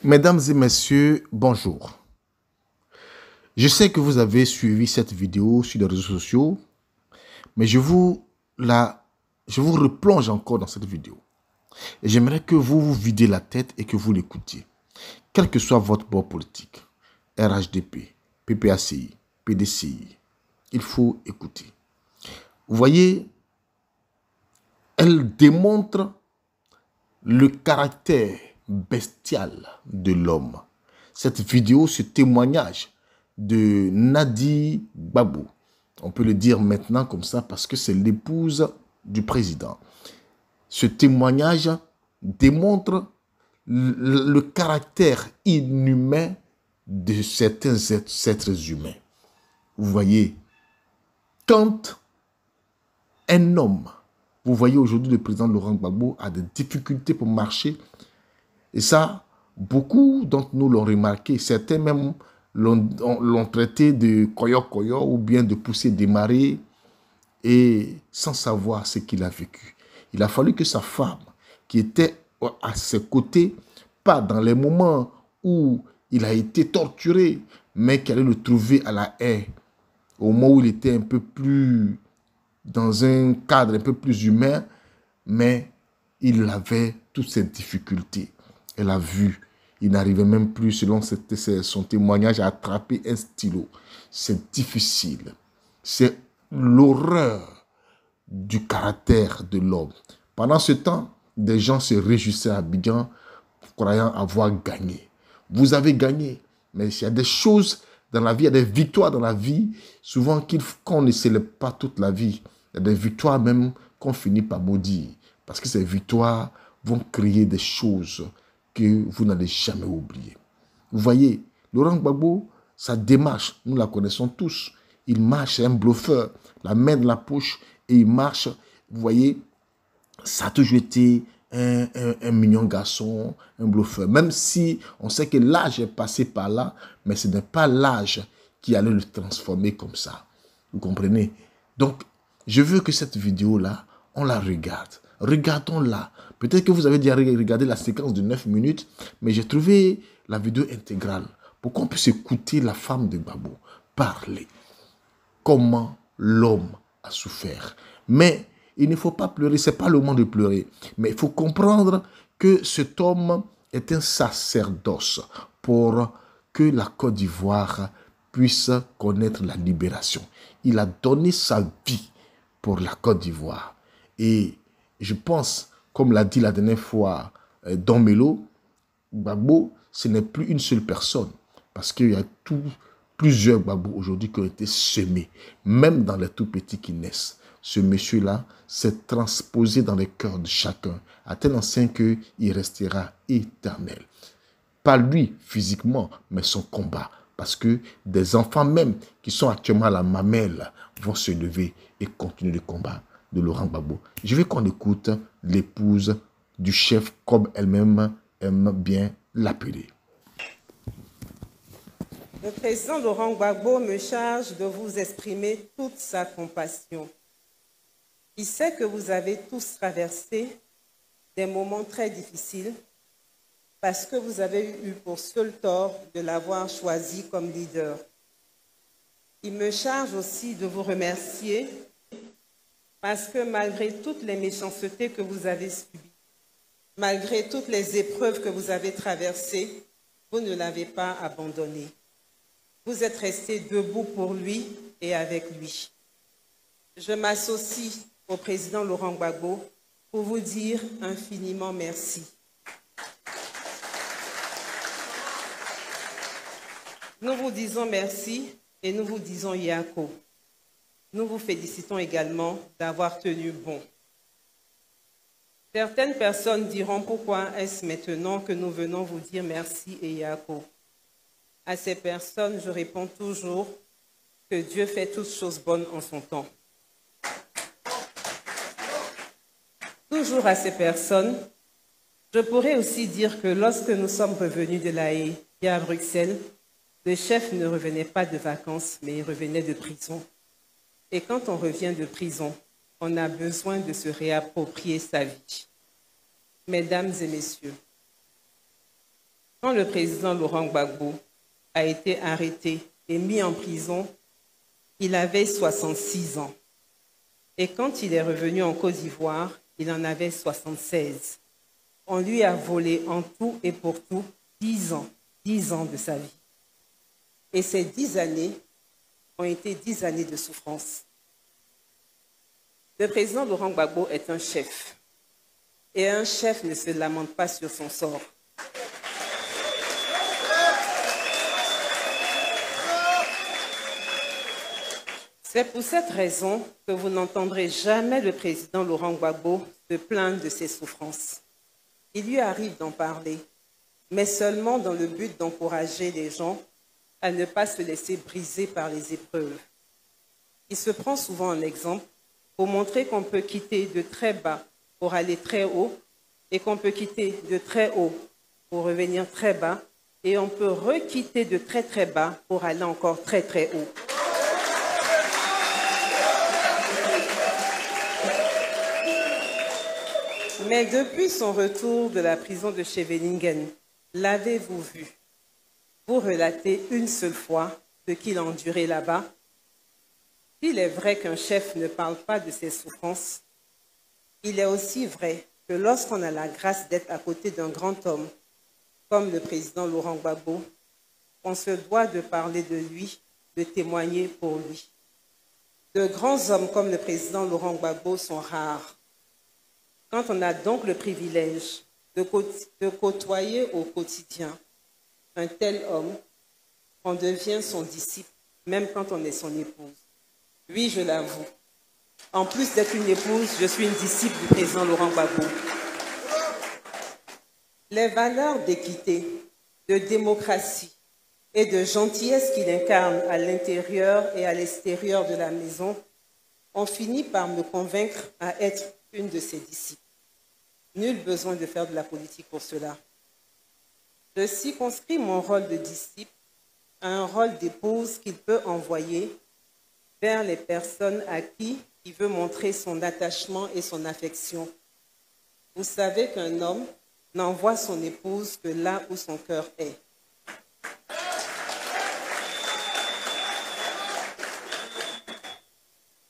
Mesdames et messieurs, bonjour. Je sais que vous avez suivi cette vidéo sur les réseaux sociaux, mais je vous replonge encore dans cette vidéo. Et j'aimerais que vous vous videz la tête et que vous l'écoutiez. Quel que soit votre bord politique, RHDP, PPACI, PDCI, il faut écouter. Vous voyez, elle démontre le caractère bestial de l'homme. Cette vidéo, ce témoignage de Nadi Gbagbo, on peut le dire maintenant comme ça parce que c'est l'épouse du président. Ce témoignage démontre le caractère inhumain de certains êtres humains. Vous voyez, quand un homme, vous voyez aujourd'hui le président Laurent Gbagbo a des difficultés pour marcher, et ça, beaucoup d'entre nous l'ont remarqué. Certains même l'ont traité de koyo-koyo ou bien de pousser démarrer et sans savoir ce qu'il a vécu. Il a fallu que sa femme, qui était à ses côtés, pas dans les moments où il a été torturé, mais qu'elle allait le trouver à la haie, au moment où il était un peu plus dans un cadre un peu plus humain, mais il avait toutes ces difficultés. Elle a vu, il n'arrivait même plus, selon son témoignage, à attraper un stylo. C'est difficile. C'est l'horreur du caractère de l'homme. Pendant ce temps, des gens se réjouissaient à Abidjan, croyant avoir gagné. Vous avez gagné, mais il y a des choses dans la vie, il y a des victoires dans la vie, souvent qu'on ne célèbre pas toute la vie. Il y a des victoires même qu'on finit par maudire, parce que ces victoires vont créer des choses que vous n'allez jamais oublier. Vous voyez, Laurent Gbagbo, sa démarche, nous la connaissons tous. Il marche, c'est un bluffeur, la main dans la poche, et il marche. Vous voyez, ça a toujours été un mignon garçon, un bluffeur. Même si on sait que l'âge est passé par là, mais ce n'est pas l'âge qui allait le transformer comme ça. Vous comprenez? Donc, je veux que cette vidéo-là, on la regarde. Regardons-la. Peut-être que vous avez déjà regardé la séquence de 9 minutes, mais j'ai trouvé la vidéo intégrale pour qu'on puisse écouter la femme de Gbagbo parler. Comment l'homme a souffert. Mais il ne faut pas pleurer, ce n'est pas le moment de pleurer. Mais il faut comprendre que cet homme est un sacerdoce pour que la Côte d'Ivoire puisse connaître la libération. Il a donné sa vie pour la Côte d'Ivoire. Et je pense, comme l'a dit la dernière fois Don Melo, Gbagbo, ce n'est plus une seule personne. Parce qu'il y a plusieurs Gbagbo aujourd'hui qui ont été semés, même dans les tout petits qui naissent. Ce monsieur-là s'est transposé dans les cœurs de chacun, à tel enseigne qu'il restera éternel. Pas lui physiquement, mais son combat. Parce que des enfants même qui sont actuellement à la mamelle vont se lever et continuer le combat de Laurent Gbagbo. Je veux qu'on écoute l'épouse du chef, comme elle-même aime bien l'appeler. Le président Laurent Gbagbo me charge de vous exprimer toute sa compassion. Il sait que vous avez tous traversé des moments très difficiles parce que vous avez eu pour seul tort de l'avoir choisi comme leader. Il me charge aussi de vous remercier parce que malgré toutes les méchancetés que vous avez subies, malgré toutes les épreuves que vous avez traversées, vous ne l'avez pas abandonné. Vous êtes resté debout pour lui et avec lui. Je m'associe au président Laurent Gbagbo pour vous dire infiniment merci. Nous vous disons merci et nous vous disons Yako. Nous vous félicitons également d'avoir tenu bon. Certaines personnes diront pourquoi est-ce maintenant que nous venons vous dire merci et Yako. À ces personnes, je réponds toujours que Dieu fait toutes choses bonnes en son temps. Toujours à ces personnes, je pourrais aussi dire que lorsque nous sommes revenus de La Haye à Bruxelles, le chef ne revenait pas de vacances, mais il revenait de prison. Et quand on revient de prison, on a besoin de se réapproprier sa vie. Mesdames et messieurs, Quand le président Laurent Gbagbo a été arrêté et mis en prison, il avait 66 ans. Et quand il est revenu en Côte d'Ivoire, il en avait 76. On lui a volé en tout et pour tout 10 ans de sa vie. Et ces 10 années ont été 10 années de souffrance. Le président Laurent Gbagbo est un chef. Et un chef ne se lamente pas sur son sort. C'est pour cette raison que vous n'entendrez jamais le président Laurent Gbagbo se plaindre de ses souffrances. Il lui arrive d'en parler, mais seulement dans le but d'encourager les gens à ne pas se laisser briser par les épreuves. Il se prend souvent en exemple pour montrer qu'on peut quitter de très bas pour aller très haut et qu'on peut quitter de très haut pour revenir très bas et on peut requitter de très très bas pour aller encore très très haut. Mais depuis son retour de la prison de Scheveningen, l'avez-vous vu vous relater une seule fois ce qu'il a enduré là-bas? S'il est vrai qu'un chef ne parle pas de ses souffrances, il est aussi vrai que lorsqu'on a la grâce d'être à côté d'un grand homme, comme le président Laurent Gbagbo, on se doit de parler de lui, de témoigner pour lui. De grands hommes comme le président Laurent Gbagbo sont rares. Quand on a donc le privilège de côtoyer au quotidien un tel homme, on devient son disciple, même quand on est son épouse. Oui, je l'avoue. En plus d'être une épouse, je suis une disciple du président Laurent Gbagbo. Les valeurs d'équité, de démocratie et de gentillesse qu'il incarne à l'intérieur et à l'extérieur de la maison ont fini par me convaincre à être une de ses disciples. Nul besoin de faire de la politique pour cela. Je circonscris mon rôle de disciple à un rôle d'épouse qu'il peut envoyer vers les personnes à qui il veut montrer son attachement et son affection. Vous savez qu'un homme n'envoie son épouse que là où son cœur est.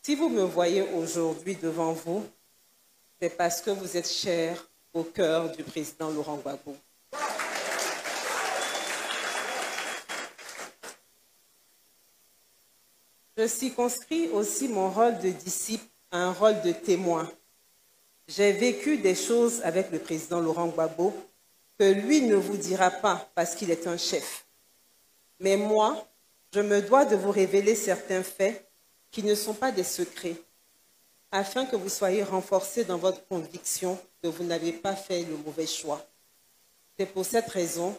Si vous me voyez aujourd'hui devant vous, c'est parce que vous êtes cher au cœur du président Laurent Gbagbo. Je circonscris aussi mon rôle de disciple à un rôle de témoin. J'ai vécu des choses avec le président Laurent Gbagbo que lui ne vous dira pas parce qu'il est un chef. Mais moi, je me dois de vous révéler certains faits qui ne sont pas des secrets, afin que vous soyez renforcés dans votre conviction que vous n'avez pas fait le mauvais choix. C'est pour cette raison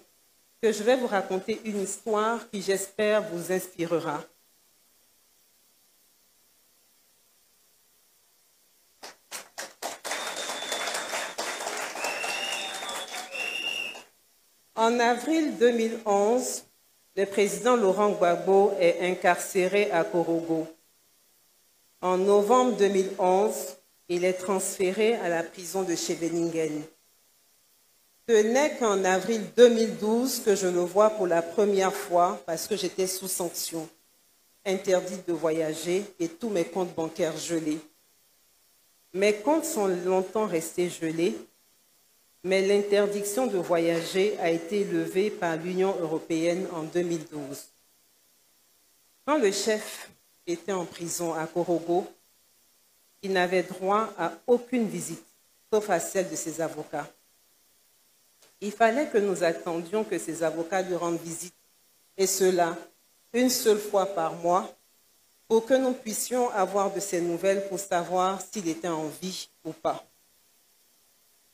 que je vais vous raconter une histoire qui, j'espère, vous inspirera. En avril 2011, le président Laurent Gbagbo est incarcéré à Korogo. En novembre 2011, il est transféré à la prison de Scheveningen. Ce n'est qu'en avril 2012 que je le vois pour la première fois parce que j'étais sous sanction, interdite de voyager et tous mes comptes bancaires gelés. Mes comptes sont longtemps restés gelés, mais l'interdiction de voyager a été levée par l'Union européenne en 2012. Quand le chef était en prison à Korogo, il n'avait droit à aucune visite, sauf à celle de ses avocats. Il fallait que nous attendions que ses avocats lui rendent visite, et cela une seule fois par mois, pour que nous puissions avoir de ses nouvelles pour savoir s'il était en vie ou pas.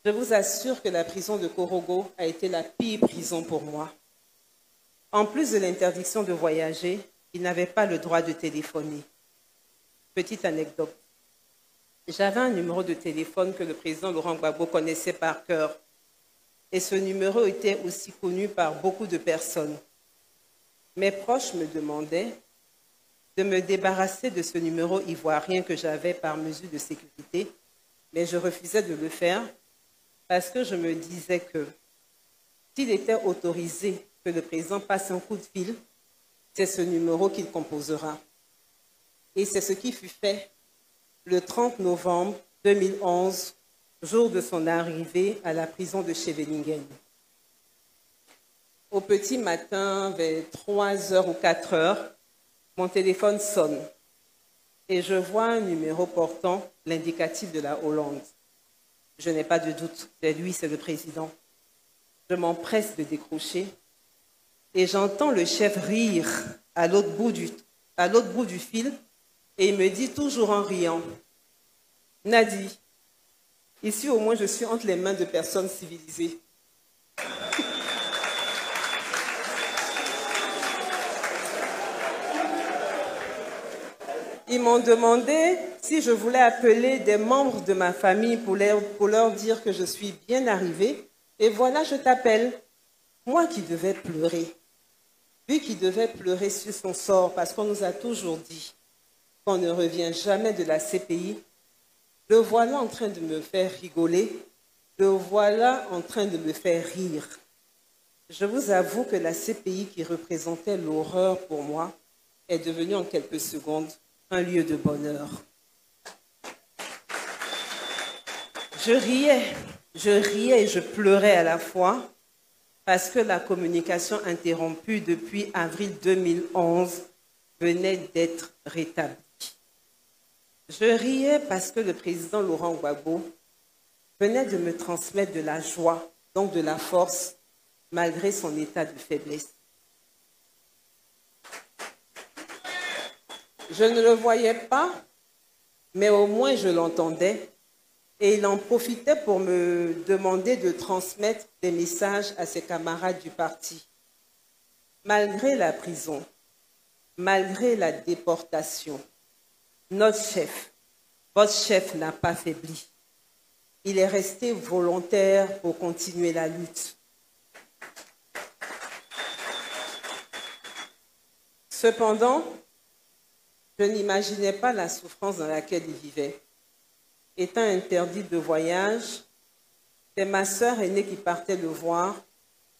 Je vous assure que la prison de Korogo a été la pire prison pour moi. En plus de l'interdiction de voyager, il n'avait pas le droit de téléphoner. Petite anecdote. J'avais un numéro de téléphone que le président Laurent Gbagbo connaissait par cœur. Et ce numéro était aussi connu par beaucoup de personnes. Mes proches me demandaient de me débarrasser de ce numéro ivoirien que j'avais par mesure de sécurité, mais je refusais de le faire parce que je me disais que S'il était autorisé que le président passe un coup de fil, c'est ce numéro qu'il composera. Et c'est ce qui fut fait le 30 novembre 2011, jour de son arrivée à la prison de Scheveningen. Au petit matin, vers 3h ou 4h, mon téléphone sonne et je vois un numéro portant l'indicatif de la Hollande. Je n'ai pas de doute, c'est lui, c'est le président. Je m'empresse de décrocher et j'entends le chef rire à l'autre bout du fil et il me dit toujours en riant, « Nadi, ici au moins je suis entre les mains de personnes civilisées. » Ils m'ont demandé si je voulais appeler des membres de ma famille pour leur dire que je suis bien arrivée. Et voilà, je t'appelle. Moi qui devais pleurer. Lui qui devait pleurer sur son sort parce qu'on nous a toujours dit qu'on ne revient jamais de la CPI. Le voilà en train de me faire rigoler. Le voilà en train de me faire rire. Je vous avoue que la CPI qui représentait l'horreur pour moi est devenue en quelques secondes un lieu de bonheur. Je riais et je pleurais à la fois parce que la communication interrompue depuis avril 2011 venait d'être rétablie. Je riais parce que le président Laurent Gbagbo venait de me transmettre de la joie, donc de la force, malgré son état de faiblesse. Je ne le voyais pas, mais au moins je l'entendais. Et il en profitait pour me demander de transmettre des messages à ses camarades du parti. Malgré la prison, malgré la déportation, notre chef, votre chef n'a pas faibli. Il est resté volontaire pour continuer la lutte. Cependant, je n'imaginais pas la souffrance dans laquelle il vivait. Étant interdite de voyage, c'est ma sœur aînée qui partait le voir,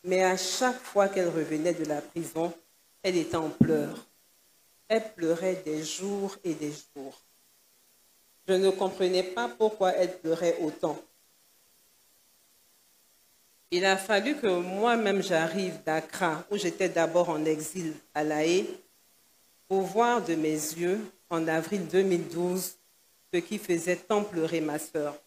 mais à chaque fois qu'elle revenait de la prison, elle était en pleurs. Elle pleurait des jours et des jours. Je ne comprenais pas pourquoi elle pleurait autant. Il a fallu que moi-même j'arrive d'Accra, où j'étais d'abord en exil à La Haye, pour voir de mes yeux, en avril 2012, ce qui faisait tant pleurer ma sœur.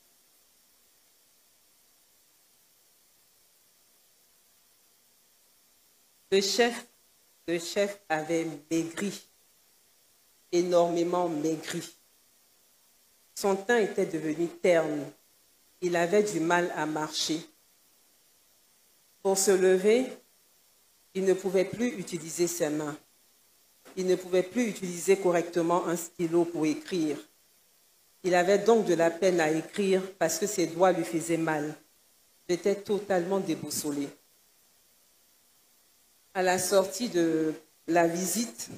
Le chef avait maigri, énormément maigri. Son teint était devenu terne. Il avait du mal à marcher. Pour se lever, il ne pouvait plus utiliser ses mains. Il ne pouvait plus utiliser correctement un stylo pour écrire. Il avait donc de la peine à écrire parce que ses doigts lui faisaient mal. J'étais totalement déboussolée. À la sortie de la visite,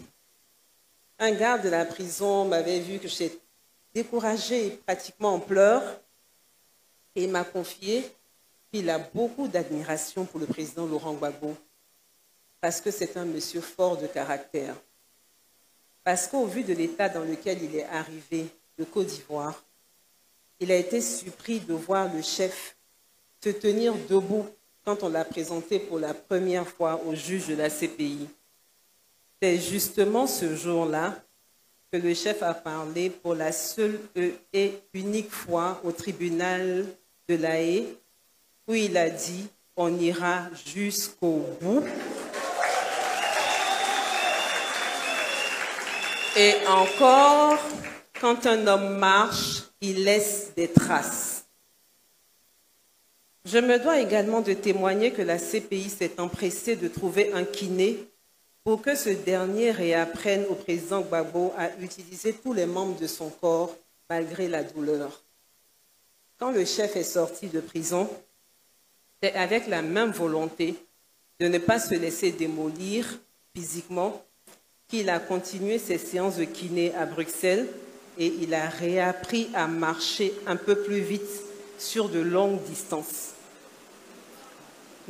un garde de la prison m'avait vu que j'étais découragée et pratiquement en pleurs et il m'a confié qu'il a beaucoup d'admiration pour le président Laurent Gbagbo parce que c'est un monsieur fort de caractère. Parce qu'au vu de l'état dans lequel il est arrivé de Côte d'Ivoire, il a été surpris de voir le chef se tenir debout quand on l'a présenté pour la première fois au juge de la CPI. C'est justement ce jour-là que le chef a parlé pour la seule et unique fois au tribunal de La Haye, où il a dit « on ira jusqu'au bout ». Et encore, quand un homme marche, il laisse des traces. Je me dois également de témoigner que la CPI s'est empressée de trouver un kiné pour que ce dernier réapprenne au président Gbagbo à utiliser tous les membres de son corps malgré la douleur. Quand le chef est sorti de prison, c'est avec la même volonté de ne pas se laisser démolir physiquement qu'il a continué ses séances de kiné à Bruxelles et il a réappris à marcher un peu plus vite sur de longues distances.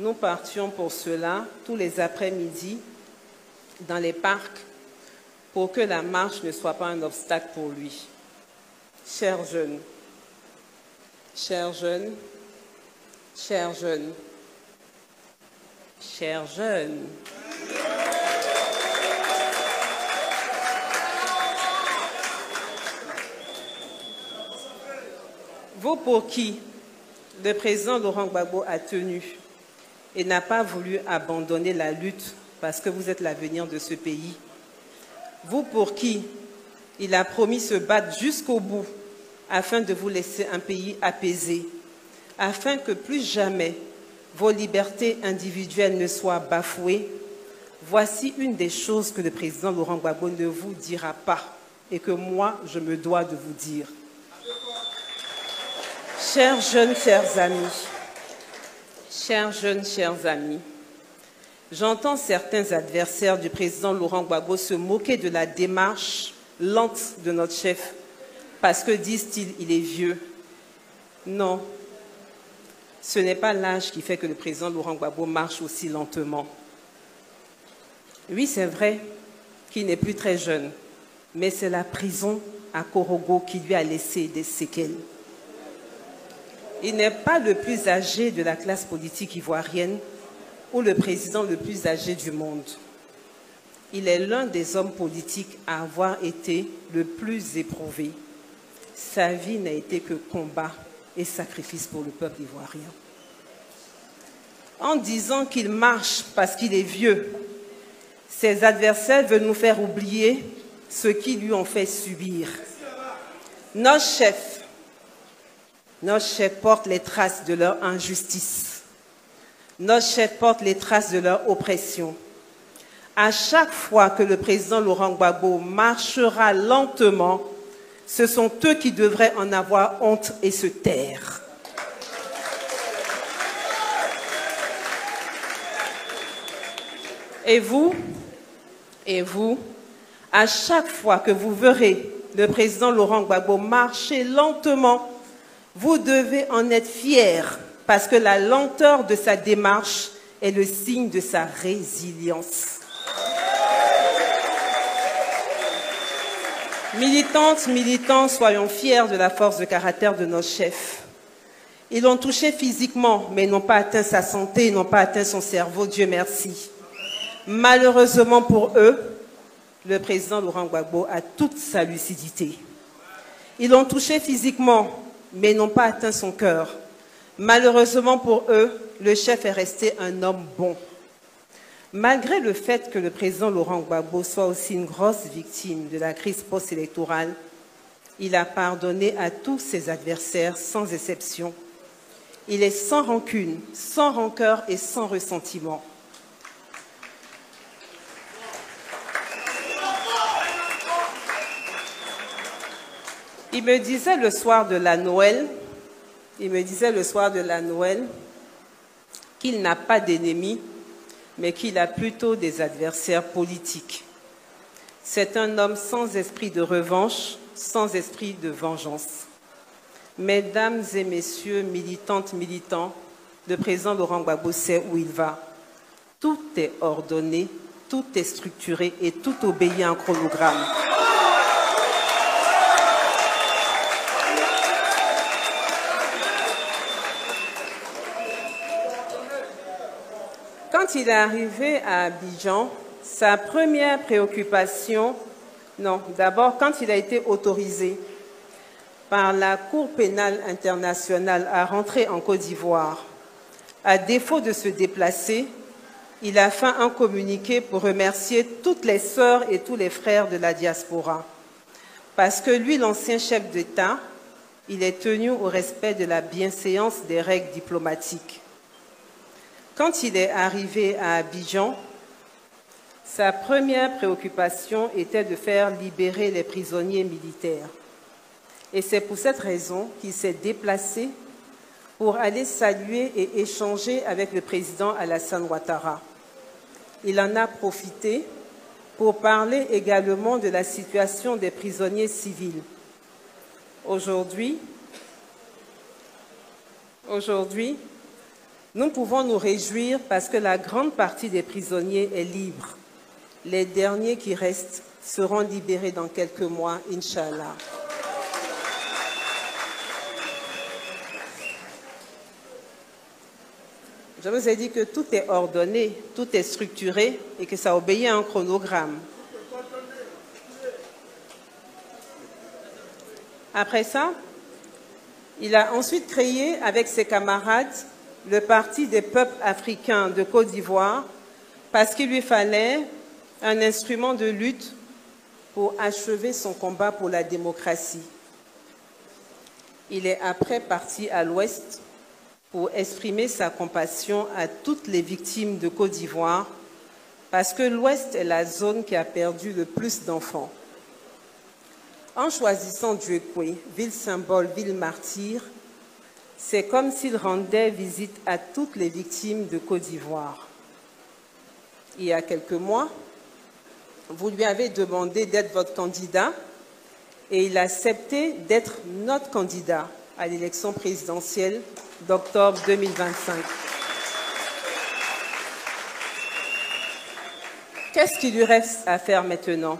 nous partions pour cela tous les après-midi dans les parcs pour que la marche ne soit pas un obstacle pour lui. Chers jeunes, chers jeunes, chers jeunes, chers jeunes, vous pour qui le président Laurent Gbagbo a tenu et n'a pas voulu abandonner la lutte parce que vous êtes l'avenir de ce pays, vous pour qui il a promis se battre jusqu'au bout afin de vous laisser un pays apaisé, afin que plus jamais vos libertés individuelles ne soient bafouées, voici une des choses que le président Laurent Gbagbo ne vous dira pas et que moi, je me dois de vous dire. Chers jeunes, chers amis, chers jeunes, chers amis, j'entends certains adversaires du président Laurent Gbagbo se moquer de la démarche lente de notre chef parce que, disent-ils, il est vieux. Non, ce n'est pas l'âge qui fait que le président Laurent Gbagbo marche aussi lentement. Oui, c'est vrai qu'il n'est plus très jeune, mais c'est la prison à Korogo qui lui a laissé des séquelles. Il n'est pas le plus âgé de la classe politique ivoirienne ou le président le plus âgé du monde. Il est l'un des hommes politiques à avoir été le plus éprouvé. Sa vie n'a été que combat et sacrifice pour le peuple ivoirien. En disant qu'il marche parce qu'il est vieux, ses adversaires veulent nous faire oublier ce qu'ils lui ont fait subir. Nos chefs portent les traces de leur injustice. Nos chefs portent les traces de leur oppression. À chaque fois que le président Laurent Gbagbo marchera lentement, ce sont eux qui devraient en avoir honte et se taire. Et vous, à chaque fois que vous verrez le président Laurent Gbagbo marcher lentement, vous devez en être fiers parce que la lenteur de sa démarche est le signe de sa résilience. Militantes, militants, soyons fiers de la force de caractère de nos chefs. Ils l'ont touché physiquement, mais n'ont pas atteint sa santé, n'ont pas atteint son cerveau, Dieu merci. Malheureusement pour eux, le président Laurent Gbagbo a toute sa lucidité. Ils l'ont touché physiquement, mais n'ont pas atteint son cœur. Malheureusement pour eux, le chef est resté un homme bon. Malgré le fait que le président Laurent Gbagbo soit aussi une grosse victime de la crise post-électorale, il a pardonné à tous ses adversaires sans exception. Il est sans rancune, sans rancœur et sans ressentiment. Il me disait le soir de la Noël, qu'il n'a pas d'ennemis, mais qu'il a plutôt des adversaires politiques. C'est un homme sans esprit de revanche, sans esprit de vengeance. Mesdames et messieurs, militantes, militants, le président Laurent Gbagbo sait où il va. Tout est ordonné, tout est structuré et tout obéit à un chronogramme. Quand il est arrivé à Abidjan, sa première préoccupation, d'abord quand il a été autorisé par la Cour pénale internationale à rentrer en Côte d'Ivoire, à défaut de se déplacer, il a fait un communiqué pour remercier toutes les sœurs et tous les frères de la diaspora. Parce que lui, l'ancien chef d'État, il est tenu au respect de la bienséance des règles diplomatiques. Quand il est arrivé à Abidjan, sa première préoccupation était de faire libérer les prisonniers militaires. Et c'est pour cette raison qu'il s'est déplacé pour aller saluer et échanger avec le président Alassane Ouattara. Il en a profité pour parler également de la situation des prisonniers civils. Aujourd'hui, Nous pouvons nous réjouir parce que la grande partie des prisonniers est libre. Les derniers qui restent seront libérés dans quelques mois, Inch'Allah. Je vous ai dit que tout est ordonné, tout est structuré et que ça obéit à un chronogramme. Après ça, il a ensuite créé avec ses camarades le Parti des peuples africains de Côte d'Ivoire parce qu'il lui fallait un instrument de lutte pour achever son combat pour la démocratie. Il est après parti à l'Ouest pour exprimer sa compassion à toutes les victimes de Côte d'Ivoire parce que l'Ouest est la zone qui a perdu le plus d'enfants. En choisissant Djuekwe, ville symbole, ville martyre, c'est comme s'il rendait visite à toutes les victimes de Côte d'Ivoire. Il y a quelques mois, vous lui avez demandé d'être votre candidat et il a accepté d'être notre candidat à l'élection présidentielle d'octobre 2025. Qu'est-ce qu'il lui reste à faire maintenant?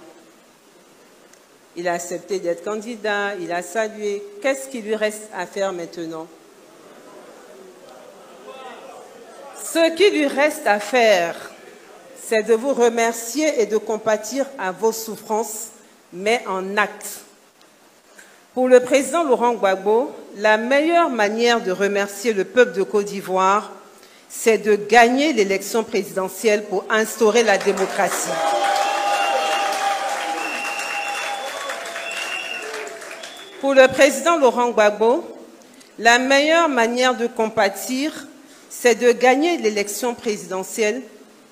Il a accepté d'être candidat, il a salué. Qu'est-ce qu'il lui reste à faire maintenant? Ce qui lui reste à faire, c'est de vous remercier et de compatir à vos souffrances, mais en actes. Pour le président Laurent Gbagbo, la meilleure manière de remercier le peuple de Côte d'Ivoire, c'est de gagner l'élection présidentielle pour instaurer la démocratie. Pour le président Laurent Gbagbo, la meilleure manière de compatir, c'est de gagner l'élection présidentielle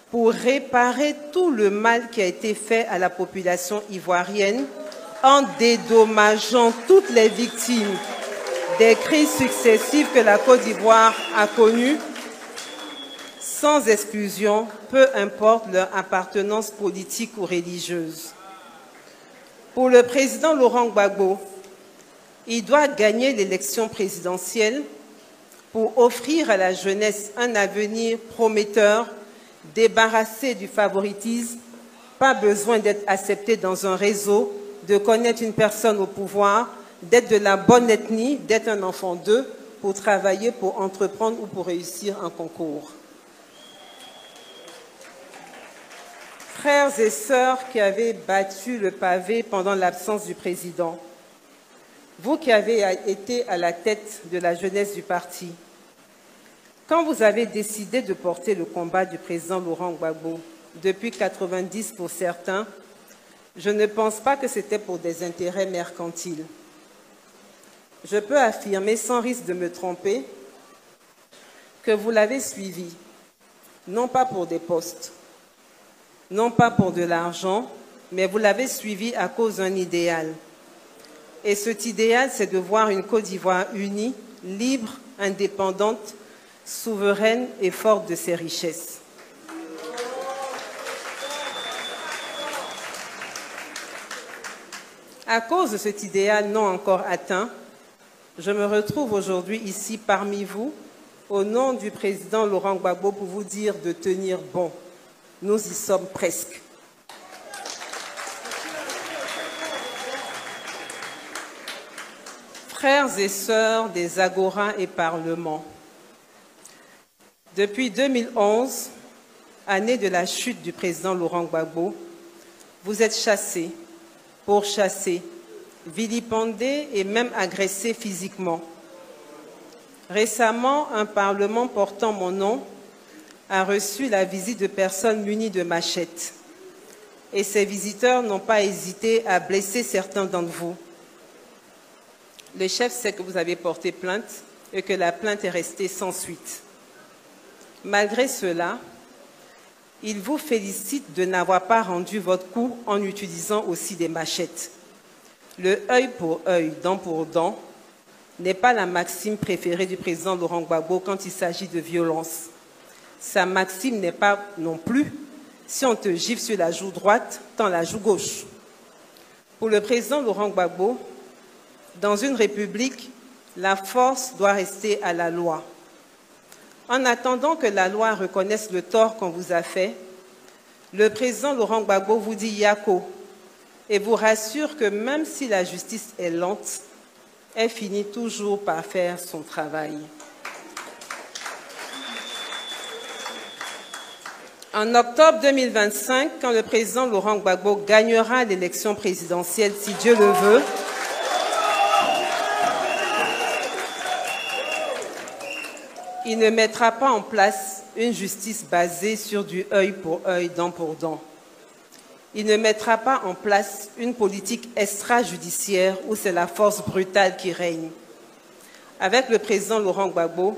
pour réparer tout le mal qui a été fait à la population ivoirienne en dédommageant toutes les victimes des crises successives que la Côte d'Ivoire a connues, sans exclusion, peu importe leur appartenance politique ou religieuse. Pour le président Laurent Gbagbo, il doit gagner l'élection présidentielle pour offrir à la jeunesse un avenir prometteur, débarrassé du favoritisme, pas besoin d'être accepté dans un réseau, de connaître une personne au pouvoir, d'être de la bonne ethnie, d'être un enfant d'eux, pour travailler, pour entreprendre ou pour réussir un concours. Frères et sœurs qui avez battu le pavé pendant l'absence du président, vous qui avez été à la tête de la jeunesse du parti, quand vous avez décidé de porter le combat du président Laurent Gbagbo, depuis 90 pour certains, je ne pense pas que c'était pour des intérêts mercantiles. Je peux affirmer, sans risque de me tromper, que vous l'avez suivi, non pas pour des postes, non pas pour de l'argent, mais vous l'avez suivi à cause d'un idéal. Et cet idéal, c'est de voir une Côte d'Ivoire unie, libre, indépendante, souveraine et forte de ses richesses. À cause de cet idéal non encore atteint, je me retrouve aujourd'hui ici parmi vous, au nom du président Laurent Gbagbo, pour vous dire de tenir bon. Nous y sommes presque. Frères et sœurs des agoras et parlements, depuis 2011, année de la chute du président Laurent Gbagbo, vous êtes chassés, pourchassés, vilipendés et même agressés physiquement. Récemment, un parlement portant mon nom a reçu la visite de personnes munies de machettes. Et ces visiteurs n'ont pas hésité à blesser certains d'entre vous. Le chef sait que vous avez porté plainte et que la plainte est restée sans suite. Malgré cela, il vous félicite de n'avoir pas rendu votre coup en utilisant aussi des machettes. Le œil pour œil, dent pour dent, n'est pas la maxime préférée du président Laurent Gbagbo quand il s'agit de violence. Sa maxime n'est pas non plus « si on te gifle sur la joue droite, tends la joue gauche ». Pour le président Laurent Gbagbo, dans une république, la force doit rester à la loi. En attendant que la loi reconnaisse le tort qu'on vous a fait, le président Laurent Gbagbo vous dit Yako et vous rassure que même si la justice est lente, elle finit toujours par faire son travail. En octobre 2025, quand le président Laurent Gbagbo gagnera l'élection présidentielle, si Dieu le veut, il ne mettra pas en place une justice basée sur du œil pour œil, dent pour dent. Il ne mettra pas en place une politique extrajudiciaire où c'est la force brutale qui règne. Avec le président Laurent Gbagbo,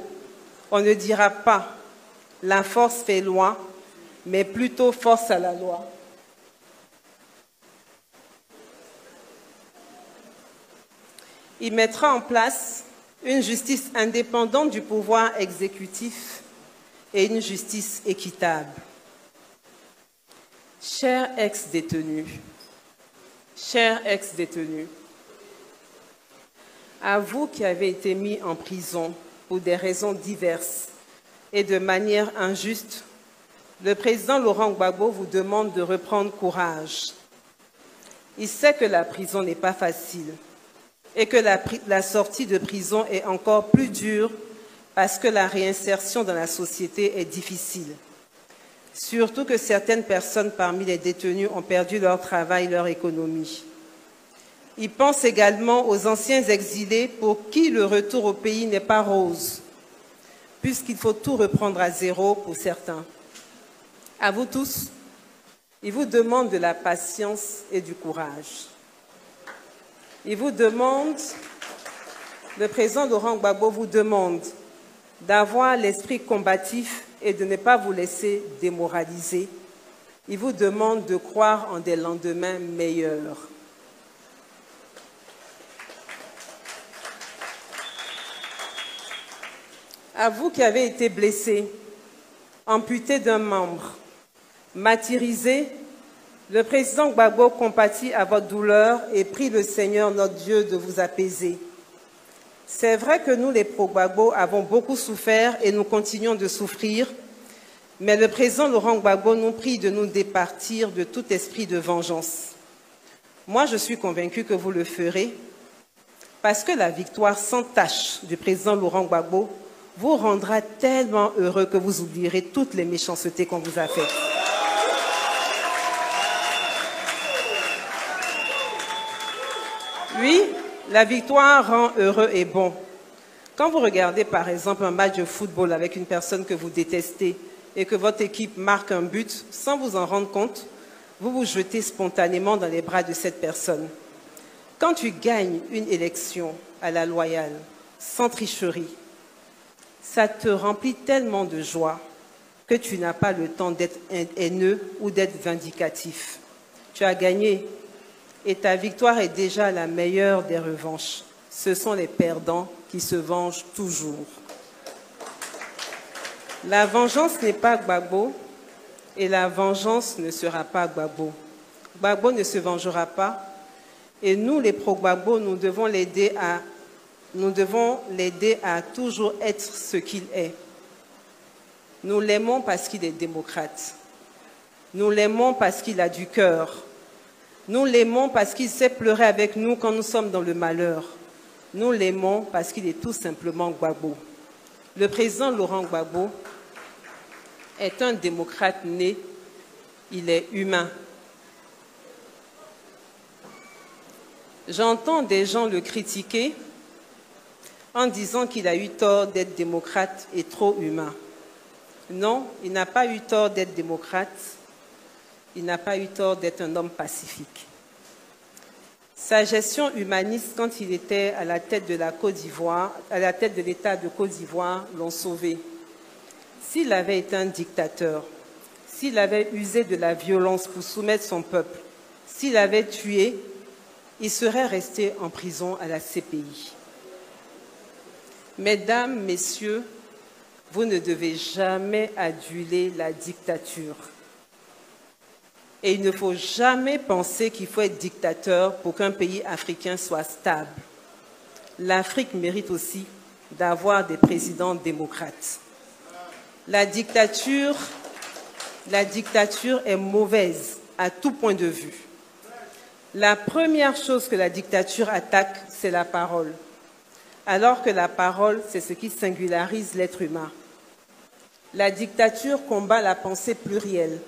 on ne dira pas « la force fait loi », mais plutôt « force à la loi ». Il mettra en place une justice indépendante du pouvoir exécutif et une justice équitable. Chers ex-détenus, à vous qui avez été mis en prison pour des raisons diverses et de manière injuste, le président Laurent Gbagbo vous demande de reprendre courage. Il sait que la prison n'est pas facile et que la sortie de prison est encore plus dure parce que la réinsertion dans la société est difficile. Surtout que certaines personnes parmi les détenus ont perdu leur travail, leur économie. Il pense également aux anciens exilés pour qui le retour au pays n'est pas rose, puisqu'il faut tout reprendre à zéro pour certains. À vous tous, il vous demande de la patience et du courage. Il vous demande, le président Laurent Gbagbo vous demande d'avoir l'esprit combatif et de ne pas vous laisser démoraliser. Il vous demande de croire en des lendemains meilleurs. À vous qui avez été blessés, amputés d'un membre, martyrisés, le président Gbagbo compatit à votre douleur et prie le Seigneur notre Dieu de vous apaiser. C'est vrai que nous, les pro-Gbagbo, avons beaucoup souffert et nous continuons de souffrir, mais le président Laurent Gbagbo nous prie de nous départir de tout esprit de vengeance. Moi, je suis convaincue que vous le ferez, parce que la victoire sans tache du président Laurent Gbagbo vous rendra tellement heureux que vous oublierez toutes les méchancetés qu'on vous a faites. Oui, la victoire rend heureux et bon. Quand vous regardez par exemple un match de football avec une personne que vous détestez et que votre équipe marque un but, sans vous en rendre compte, vous vous jetez spontanément dans les bras de cette personne. Quand tu gagnes une élection à la loyale, sans tricherie, ça te remplit tellement de joie que tu n'as pas le temps d'être haineux ou d'être vindicatif. Tu as gagné. Et ta victoire est déjà la meilleure des revanches. Ce sont les perdants qui se vengent toujours. La vengeance n'est pas Gbagbo et la vengeance ne sera pas Gbagbo. Gbagbo ne se vengera pas et nous, les pro-Gbagbo, nous devons l'aider à toujours être ce qu'il est. Nous l'aimons parce qu'il est démocrate. Nous l'aimons parce qu'il a du cœur. Nous l'aimons parce qu'il sait pleurer avec nous quand nous sommes dans le malheur. Nous l'aimons parce qu'il est tout simplement Gbagbo. Le président Laurent Gbagbo est un démocrate né, il est humain. J'entends des gens le critiquer en disant qu'il a eu tort d'être démocrate et trop humain. Non, il n'a pas eu tort d'être démocrate. Il n'a pas eu tort d'être un homme pacifique. Sa gestion humaniste, quand il était à la tête de la Côte d'Ivoire, à la tête de l'État de Côte d'Ivoire, l'ont sauvé. S'il avait été un dictateur, s'il avait usé de la violence pour soumettre son peuple, s'il avait tué, il serait resté en prison à la CPI. Mesdames, messieurs, vous ne devez jamais aduler la dictature. Et il ne faut jamais penser qu'il faut être dictateur pour qu'un pays africain soit stable. L'Afrique mérite aussi d'avoir des présidents démocrates. La dictature est mauvaise à tout point de vue. La première chose que la dictature attaque, c'est la parole. Alors que la parole, c'est ce qui singularise l'être humain. La dictature combat la pensée plurielle.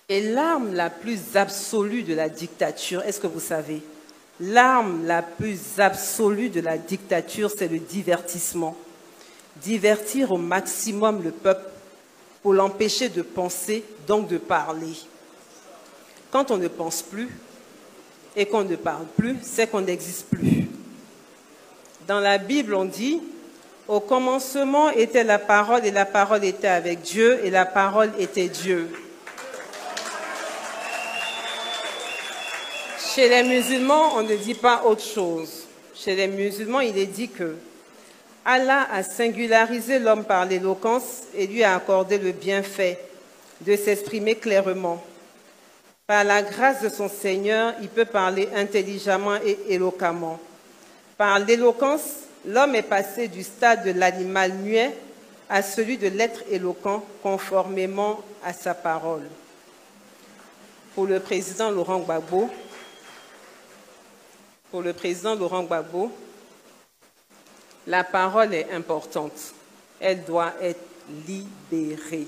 Et l'arme la plus absolue de la dictature, est-ce que vous savez? L'arme la plus absolue de la dictature, c'est le divertissement. Divertir au maximum le peuple pour l'empêcher de penser, donc de parler. Quand on ne pense plus et qu'on ne parle plus, c'est qu'on n'existe plus. Dans la Bible, on dit « Au commencement était la parole et la parole était avec Dieu et la parole était Dieu ». Chez les musulmans, on ne dit pas autre chose. Chez les musulmans, il est dit que Allah a singularisé l'homme par l'éloquence et lui a accordé le bienfait de s'exprimer clairement. Par la grâce de son Seigneur, il peut parler intelligemment et éloquemment. Par l'éloquence, l'homme est passé du stade de l'animal muet à celui de l'être éloquent conformément à sa parole. Pour le président Laurent Gbagbo, la parole est importante. Elle doit être libérée.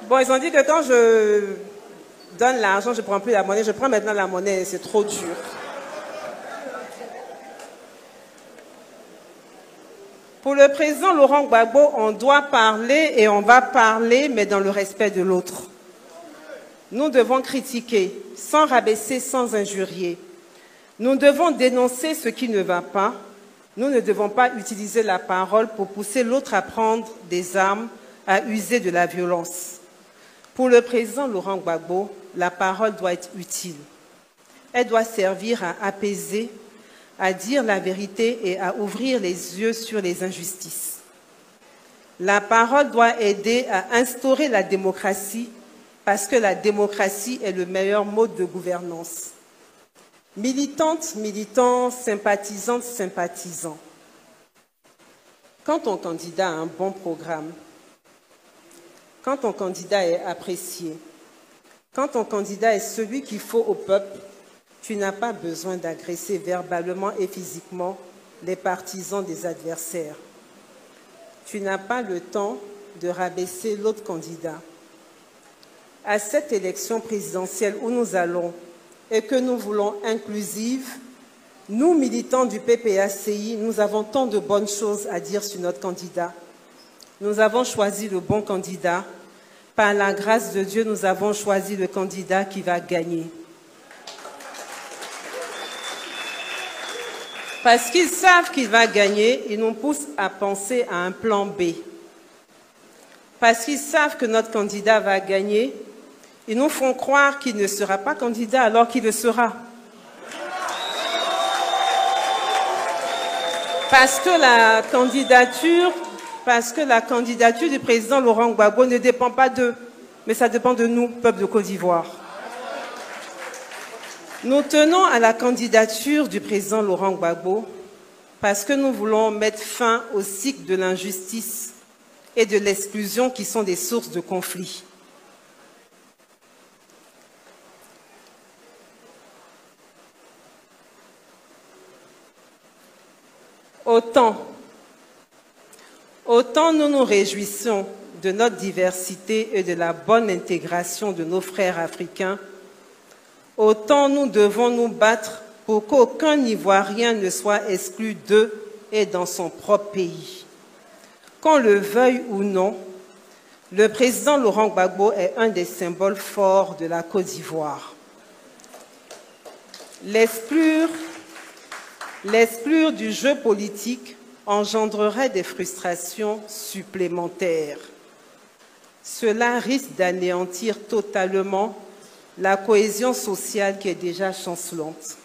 Bon, ils ont dit que quand je donne l'argent, je ne prends plus la monnaie. Je prends maintenant la monnaie, c'est trop dur. Pour le président Laurent Gbagbo, on doit parler et on va parler, mais dans le respect de l'autre. Nous devons critiquer, sans rabaisser, sans injurier. Nous devons dénoncer ce qui ne va pas. Nous ne devons pas utiliser la parole pour pousser l'autre à prendre des armes, à user de la violence. Pour le président Laurent Gbagbo, la parole doit être utile. Elle doit servir à apaiser, à dire la vérité et à ouvrir les yeux sur les injustices. La parole doit aider à instaurer la démocratie parce que la démocratie est le meilleur mode de gouvernance. Militantes, militants, sympathisantes, sympathisants. Quand ton candidat a un bon programme, quand ton candidat est apprécié, quand ton candidat est celui qu'il faut au peuple, tu n'as pas besoin d'agresser verbalement et physiquement les partisans des adversaires. Tu n'as pas le temps de rabaisser l'autre candidat. À cette élection présidentielle où nous allons et que nous voulons inclusive, nous, militants du PPACI, nous avons tant de bonnes choses à dire sur notre candidat. Nous avons choisi le bon candidat. Par la grâce de Dieu, nous avons choisi le candidat qui va gagner. Parce qu'ils savent qu'il va gagner, ils nous poussent à penser à un plan B. Parce qu'ils savent que notre candidat va gagner, ils nous font croire qu'il ne sera pas candidat alors qu'il le sera. Parce que la candidature du président Laurent Gbagbo ne dépend pas d'eux, mais ça dépend de nous, peuple de Côte d'Ivoire. Nous tenons à la candidature du président Laurent Gbagbo parce que nous voulons mettre fin au cycle de l'injustice et de l'exclusion qui sont des sources de conflits. Autant nous nous réjouissons de notre diversité et de la bonne intégration de nos frères africains, autant nous devons nous battre pour qu'aucun Ivoirien ne soit exclu d'eux et dans son propre pays. Qu'on le veuille ou non, le président Laurent Gbagbo est un des symboles forts de la Côte d'Ivoire. L'exclure du jeu politique engendrerait des frustrations supplémentaires. Cela risque d'anéantir totalement la cohésion sociale qui est déjà chancelante.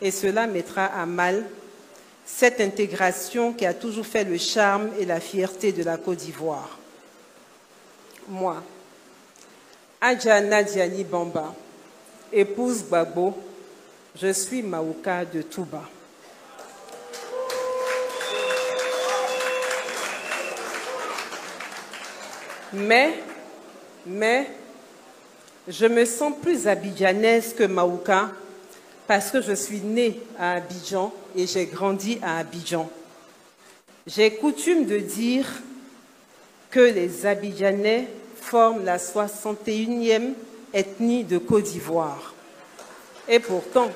Et cela mettra à mal cette intégration qui a toujours fait le charme et la fierté de la Côte d'Ivoire. Moi, Adjana Diani Bamba, épouse Gbagbo, je suis Maouka de Touba. Mais, je me sens plus abidjanaise que Maouka parce que je suis née à Abidjan et j'ai grandi à Abidjan. J'ai coutume de dire que les Abidjanais forment la 61e ethnie de Côte d'Ivoire. Et pourtant,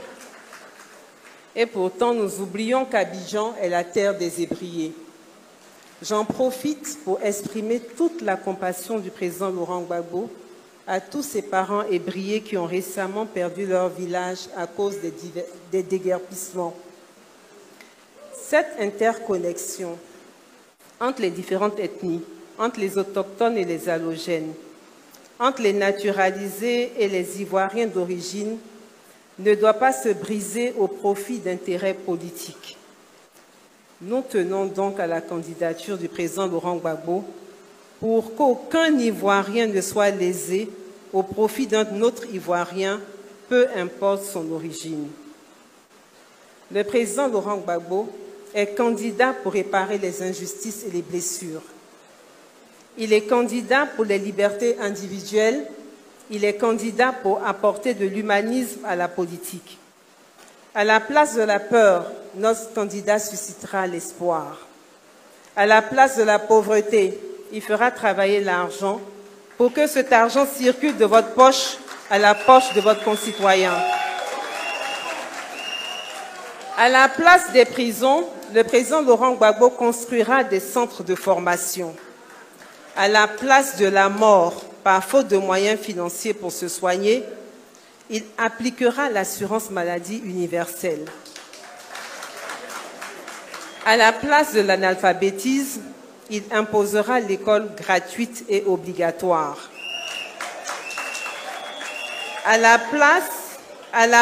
nous oublions qu'Abidjan est la terre des ébriers. J'en profite pour exprimer toute la compassion du président Laurent Gbagbo à tous ses parents ébriers qui ont récemment perdu leur village à cause des déguerpissements. Cette interconnexion entre les différentes ethnies, entre les autochtones et les allogènes, entre les naturalisés et les Ivoiriens d'origine, ne doit pas se briser au profit d'intérêts politiques. Nous tenons donc à la candidature du président Laurent Gbagbo pour qu'aucun Ivoirien ne soit lésé au profit d'un autre Ivoirien, peu importe son origine. Le président Laurent Gbagbo est candidat pour réparer les injustices et les blessures. Il est candidat pour les libertés individuelles. Il est candidat pour apporter de l'humanisme à la politique. À la place de la peur, notre candidat suscitera l'espoir. À la place de la pauvreté, il fera travailler l'argent pour que cet argent circule de votre poche à la poche de votre concitoyen. À la place des prisons, le président Laurent Gbagbo construira des centres de formation. À la place de la mort, par faute de moyens financiers pour se soigner, il appliquera l'assurance maladie universelle. À la place de l'analphabétisme, il imposera l'école gratuite et obligatoire. À la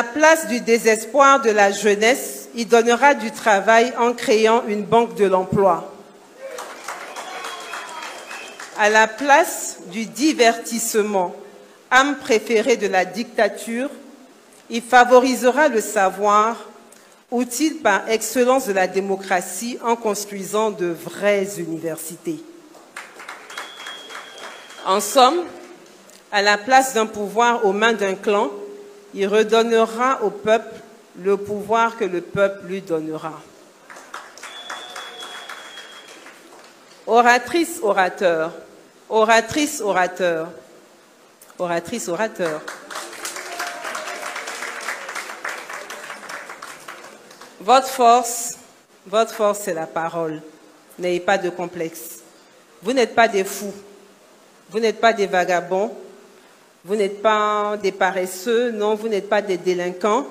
place du désespoir de la jeunesse, il donnera du travail en créant une banque de l'emploi. À la place du divertissement, âme préférée de la dictature, il favorisera le savoir, outil par excellence de la démocratie en construisant de vraies universités. En somme, à la place d'un pouvoir aux mains d'un clan, il redonnera au peuple le pouvoir que le peuple lui donnera. Oratrice, orateur, oratrice, orateur, oratrice, orateur. Votre force, c'est la parole. N'ayez pas de complexe. Vous n'êtes pas des fous, vous n'êtes pas des vagabonds, vous n'êtes pas des paresseux, non, vous n'êtes pas des délinquants.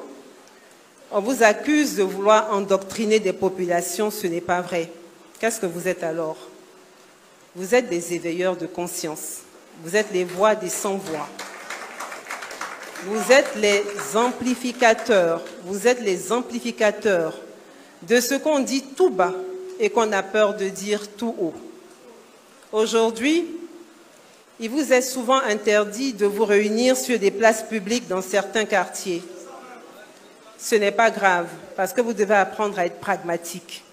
On vous accuse de vouloir endoctriner des populations, ce n'est pas vrai. Qu'est-ce que vous êtes alors? Vous êtes des éveilleurs de conscience. Vous êtes les voix des sans-voix. Vous êtes les amplificateurs. Vous êtes les amplificateurs de ce qu'on dit tout bas et qu'on a peur de dire tout haut. Aujourd'hui, il vous est souvent interdit de vous réunir sur des places publiques dans certains quartiers. Ce n'est pas grave, parce que vous devez apprendre à être pragmatique.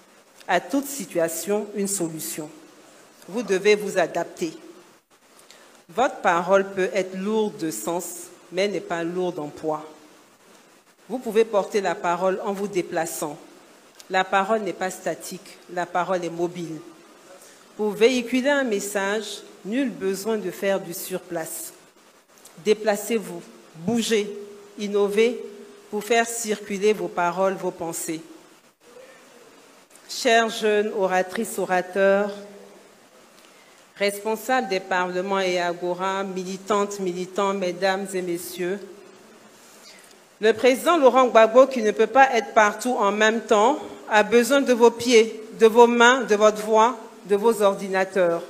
À toute situation, une solution. Vous devez vous adapter. Votre parole peut être lourde de sens, mais n'est pas lourde en poids. Vous pouvez porter la parole en vous déplaçant. La parole n'est pas statique, la parole est mobile. Pour véhiculer un message, nul besoin de faire du surplace. Déplacez-vous, bougez, innovez pour faire circuler vos paroles, vos pensées. Chers jeunes oratrices, orateurs, responsables des parlements et agora, militantes, militants, mesdames et messieurs, le président Laurent Gbagbo, qui ne peut pas être partout en même temps, a besoin de vos pieds, de vos mains, de votre voix, de vos ordinateurs.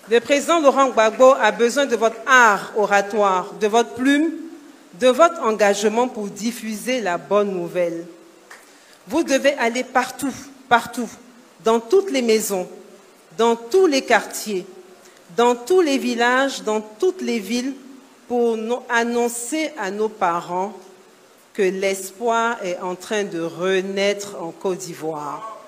Le président Laurent Gbagbo a besoin de votre art oratoire, de votre plume, de votre engagement pour diffuser la bonne nouvelle. Vous devez aller partout, partout, dans toutes les maisons, dans tous les quartiers, dans tous les villages, dans toutes les villes, pour annoncer à nos parents que l'espoir est en train de renaître en Côte d'Ivoire.